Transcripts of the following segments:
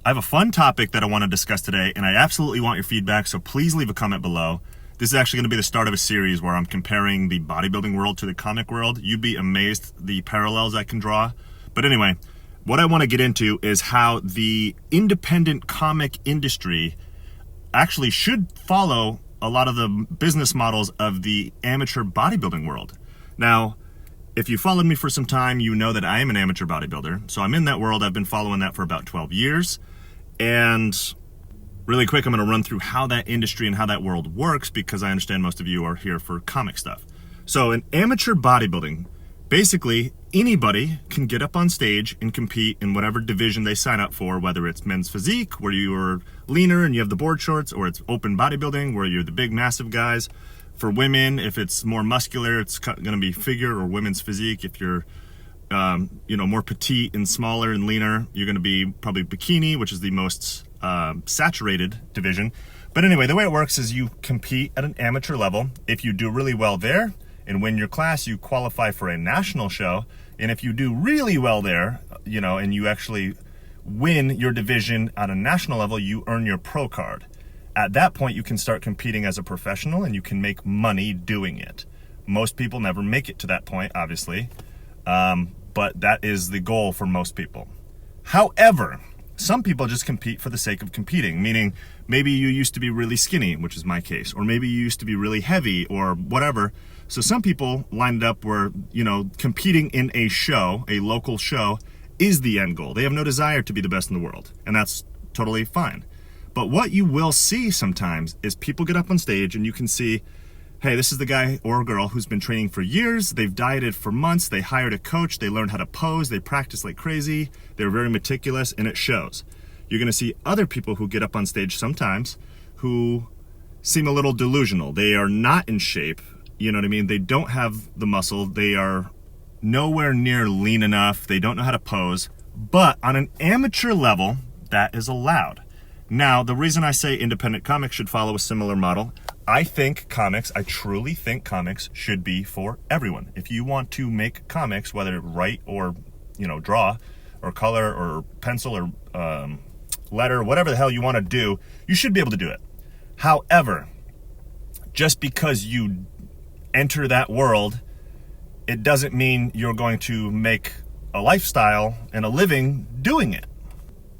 I have a fun topic that I want to discuss today, and I absolutely want your feedback, so please leave a comment below. This is actually going to be the start of a series where I'm comparing the bodybuilding world to the comic world. You'd be amazed the parallels I can draw. But anyway, what I want to get into is how the independent comic industry actually should follow a lot of the business models of the amateur bodybuilding world. Now, if you followed me for some time, you know that I am an amateur bodybuilder. So I'm in that world. I've been following that for about 12 years. And really quick, I'm going to run through how that industry and how that world works, because I understand most of you are here for comic stuff. So in amateur bodybuilding, basically anybody can get up on stage and compete in whatever division they sign up for, whether it's men's physique, where you're leaner and you have the board shorts, or it's open bodybuilding, where you're the big, massive guys. For women, if it's more muscular, it's going to be figure or women's physique. If you're more petite and smaller and leaner, you're going to be probably bikini, which is the most saturated division. But anyway, the way it works is you compete at an amateur level. If you do really well there and win your class, you qualify for a national show. And if you do really well there, and you actually win your division at a national level, you earn your pro card. At that point, you can start competing as a professional and you can make money doing it. Most people never make it to that point, obviously, but that is the goal for most people. However, some people just compete for the sake of competing, meaning maybe you used to be really skinny, which is my case, or maybe you used to be really heavy or whatever. So some people lined up where, competing in a show, a local show, is the end goal. They have no desire to be the best in the world, and that's totally fine. But what you will see sometimes is people get up on stage and you can see, hey, this is the guy or girl who's been training for years. They've dieted for months. They hired a coach. They learned how to pose. They practice like crazy. They're very meticulous, and it shows. You're going to see other people who get up on stage sometimes who seem a little delusional. They are not in shape. You know what I mean? They don't have the muscle. They are nowhere near lean enough. They don't know how to pose. But on an amateur level, that is allowed. Now, the reason I say independent comics should follow a similar model, I truly think comics should be for everyone. If you want to make comics, whether write or, draw or color or pencil or letter, whatever the hell you want to do, you should be able to do it. However, just because you enter that world, it doesn't mean you're going to make a lifestyle and a living doing it.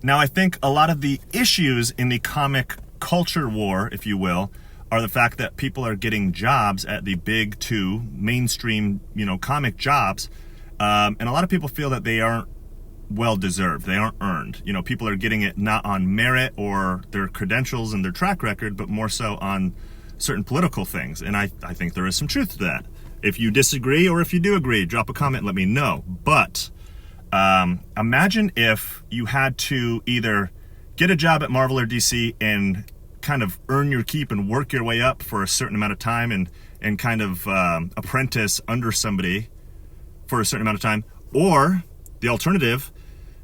Now, I think a lot of the issues in the comic culture war, if you will, are the fact that people are getting jobs at the big two mainstream, comic jobs. And a lot of people feel that they aren't well-deserved. They aren't earned. People are getting it not on merit or their credentials and their track record, but more so on certain political things. And I think there is some truth to that. If you disagree or if you do agree, drop a comment and let me know. But imagine if you had to either get a job at Marvel or DC and kind of earn your keep and work your way up for a certain amount of time and kind of apprentice under somebody for a certain amount of time, or the alternative,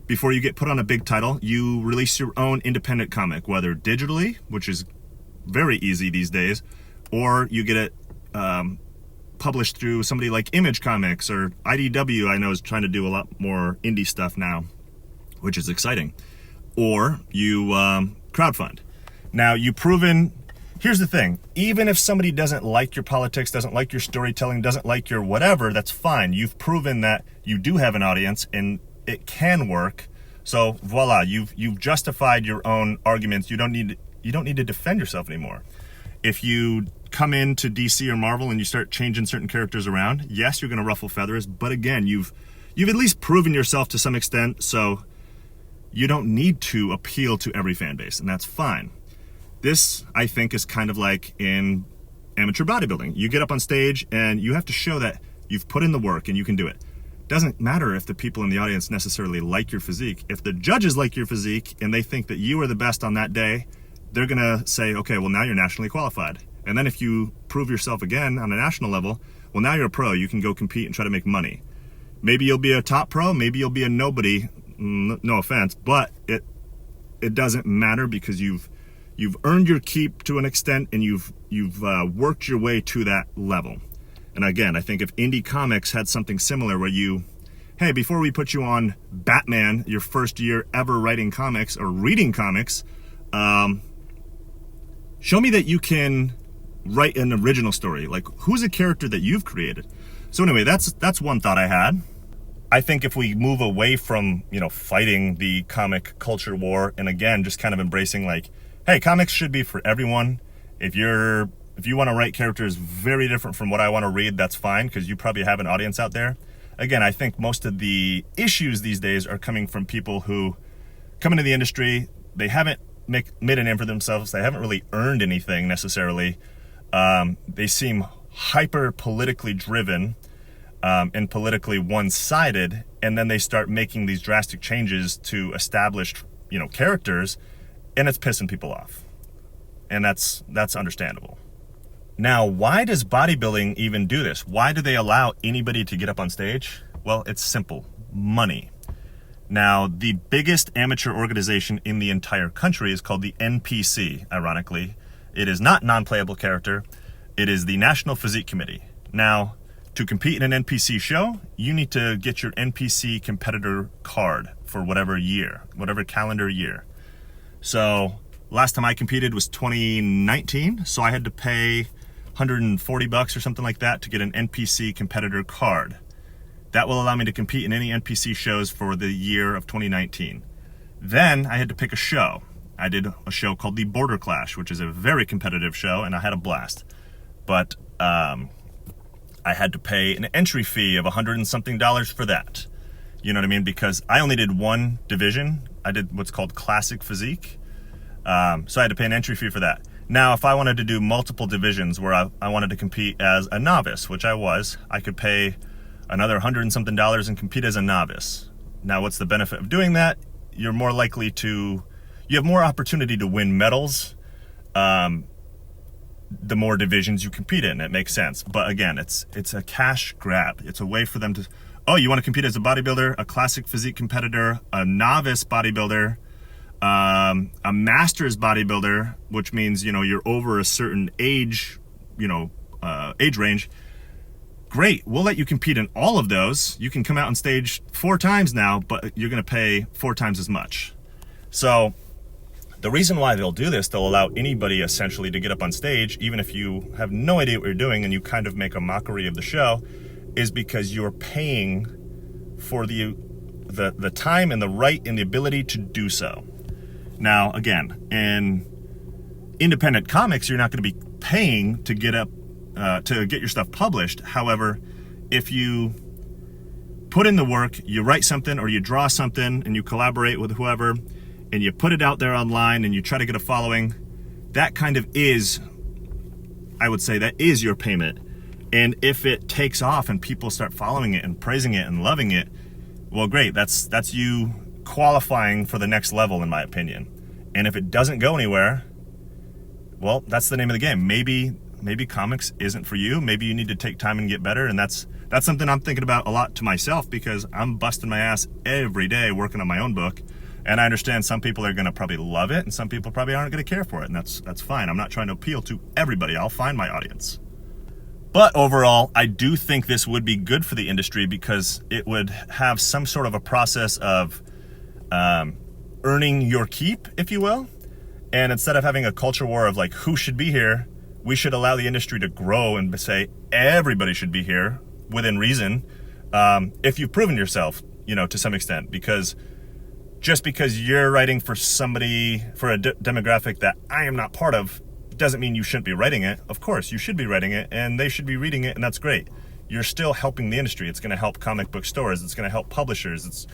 before you get put on a big title, you release your own independent comic, whether digitally, which is very easy these days, or you get it published through somebody like Image Comics, or IDW, I know, is trying to do a lot more indie stuff now, which is exciting. Or you crowdfund. Now, here's the thing, even if somebody doesn't like your politics, doesn't like your storytelling, doesn't like your whatever, that's fine. You've proven that you do have an audience and it can work. So voila, you've justified your own arguments. You don't need to defend yourself anymore. If you come into DC or Marvel and you start changing certain characters around, yes, you're going to ruffle feathers, but again, you've at least proven yourself to some extent, so you don't need to appeal to every fan base, and that's fine. This, I think, is kind of like in amateur bodybuilding. You get up on stage and you have to show that you've put in the work and you can do it. Doesn't matter if the people in the audience necessarily like your physique. If the judges like your physique and they think that you are the best on that day, they're going to say, okay, well, now you're nationally qualified. And then if you prove yourself again on a national level, well, now you're a pro. You can go compete and try to make money. Maybe you'll be a top pro. Maybe you'll be a nobody. No offense, but it doesn't matter, because you've earned your keep to an extent, and you've worked your way to that level. And again, I think if indie comics had something similar where you hey, before we put you on Batman, your first year ever writing comics or reading comics, show me that you can write an original story. Like, who's a character that you've created? So anyway, that's one thought I had. I think if we move away from, fighting the comic culture war, and again, just kind of embracing like, hey, comics should be for everyone. If you want to write characters very different from what I want to read, that's fine, because you probably have an audience out there. Again, I think most of the issues these days are coming from people who come into the industry, they haven't made a name for themselves, they haven't really earned anything necessarily. They seem hyper politically driven, and politically one-sided, and then they start making these drastic changes to established, characters, and it's pissing people off. And that's understandable. Now, why does bodybuilding even do this? Why do they allow anybody to get up on stage? Well, it's simple. Money. Now, the biggest amateur organization in the entire country is called the NPC, ironically. It is not non-playable character. It is the National Physique Committee. Now, to compete in an NPC show, you need to get your NPC competitor card for whatever calendar year. So last time I competed was 2019, so I had to pay $140 or something like that to get an NPC competitor card. That will allow me to compete in any NPC shows for the year of 2019. Then I had to pick a show. I did a show called the Border Clash, which is a very competitive show, and I had a blast. But I had to pay an entry fee of $100 and something for that. You know what I mean? Because I only did one division. I did what's called Classic Physique. So I had to pay an entry fee for that. Now, if I wanted to do multiple divisions where I wanted to compete as a novice, which I was, I could pay another $100 and something and compete as a novice. Now, what's the benefit of doing that? You have more opportunity to win medals, the more divisions you compete in. It makes sense. But again, it's a cash grab. It's a way for them to, you want to compete as a bodybuilder, a classic physique competitor, a novice bodybuilder, a master's bodybuilder, which means, you're over a certain age, age range. Great, we'll let you compete in all of those. You can come out on stage 4 times now, but you're going to pay 4 times as much. So the reason why they'll do this, they'll allow anybody essentially to get up on stage, even if you have no idea what you're doing and you kind of make a mockery of the show, is because you're paying for the time and the right and the ability to do so. Now, again, in independent comics, you're not going to be paying to get up, to get your stuff published. However, if you put in the work, you write something or you draw something and you collaborate with whoever, and you put it out there online and you try to get a following, that kind of is, I would say, that is your payment. And if it takes off and people start following it and praising it and loving it, well, great, that's you qualifying for the next level, in my opinion. And if it doesn't go anywhere, well, that's the name of the game. Maybe comics isn't for you. Maybe you need to take time and get better. And that's something I'm thinking about a lot to myself, because I'm busting my ass every day working on my own book. And I understand some people are going to probably love it and some people probably aren't going to care for it. And that's fine. I'm not trying to appeal to everybody. I'll find my audience. But overall, I do think this would be good for the industry, because it would have some sort of a process of earning your keep, if you will. And instead of having a culture war of like, who should be here, we should allow the industry to grow and say everybody should be here within reason, if you've proven yourself, to some extent. Because just because you're writing for somebody, for a demographic that I am not part of, doesn't mean you shouldn't be writing it. Of course, you should be writing it, and they should be reading it, and that's great. You're still helping the industry. It's going to help comic book stores. It's going to help publishers.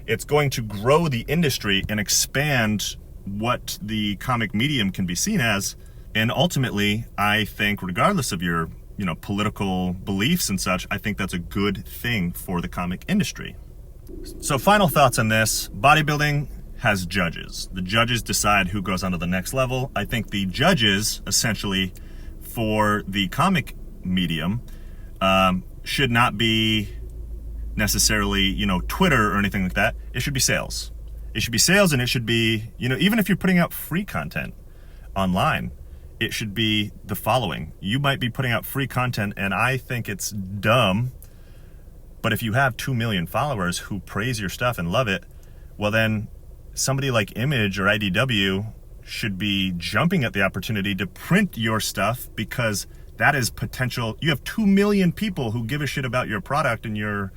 It's going to grow the industry and expand what the comic medium can be seen as. And ultimately, I think, regardless of your, political beliefs and such, I think that's a good thing for the comic industry. So final thoughts on this. Bodybuilding has judges. The judges decide who goes on to the next level. I think the judges, essentially, for the comic medium, should not be necessarily, Twitter or anything like that. It should be sales. It should be sales, and it should be, even if you're putting out free content online, it should be the following. You might be putting out free content, and I think it's dumb But if you have 2 million followers who praise your stuff and love it, well then somebody like Image or IDW should be jumping at the opportunity to print your stuff, because that is potential. You have 2 million people who give a shit about your product and your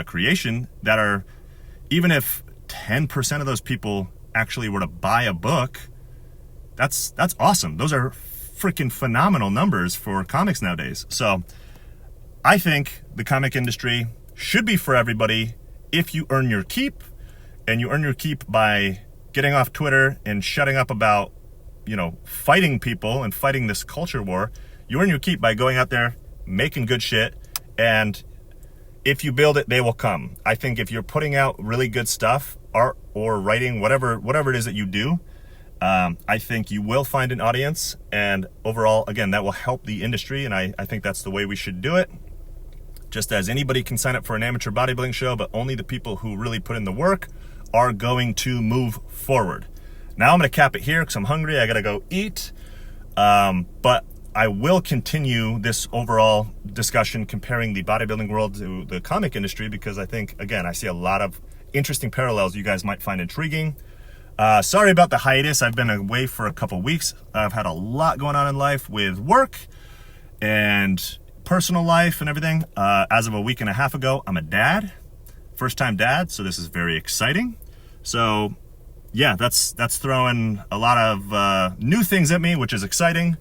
creation that are, even if 10% of those people actually were to buy a book, that's awesome. Those are freaking phenomenal numbers for comics nowadays. So I think the comic industry should be for everybody if you earn your keep, and you earn your keep by getting off Twitter and shutting up about, fighting people and fighting this culture war. You earn your keep by going out there, making good shit, and if you build it, they will come. I think if you're putting out really good stuff, art or writing, whatever it is that you do, I think you will find an audience, and overall, again, that will help the industry, and I think that's the way we should do it. Just as anybody can sign up for an amateur bodybuilding show, but only the people who really put in the work are going to move forward. Now I'm going to cap it here because I'm hungry. I got to go eat. But I will continue this overall discussion comparing the bodybuilding world to the comic industry, because I think, again, I see a lot of interesting parallels you guys might find intriguing. Sorry about the hiatus. I've been away for a couple weeks. I've had a lot going on in life with work and personal life and everything. As of a week and a half ago, I'm a dad, first-time dad, so this is very exciting. So yeah, that's throwing a lot of new things at me, which is exciting.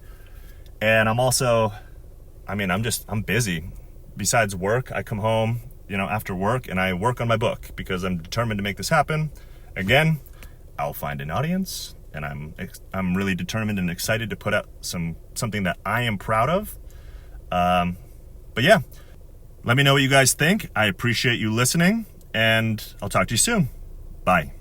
And I'm also, I'm busy. Besides work, I come home, after work, and I work on my book because I'm determined to make this happen. Again, I'll find an audience, and I'm really determined and excited to put out something that I am proud of. But yeah, let me know what you guys think. I appreciate you listening, and I'll talk to you soon. Bye.